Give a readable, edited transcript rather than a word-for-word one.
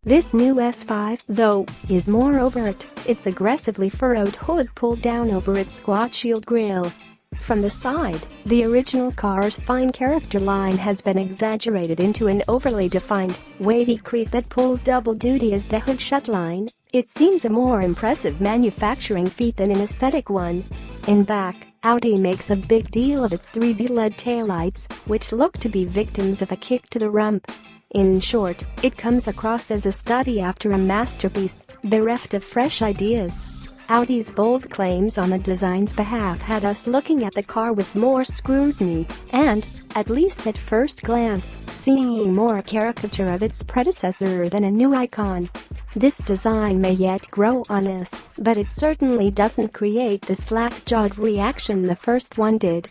This new S5, though, is more overt. Its aggressively furrowed hood pulled down over its squat shield grille. From the side, the original car's fine character line has been exaggerated into an overly defined, wavy crease that pulls double duty as the hood shut line. It seems a more impressive manufacturing feat than an aesthetic one. In back, Audi makes a big deal of its 3D LED taillights, which look to be victims of a kick to the rump. In short, it comes across as a study after a masterpiece, bereft of fresh ideas. Audi's bold claims on the design's behalf had us looking at the car with more scrutiny and, at least at first glance, seeing more a caricature of its predecessor than a new icon. This design may yet grow on us, but it certainly doesn't create the slack-jawed reaction the first one did.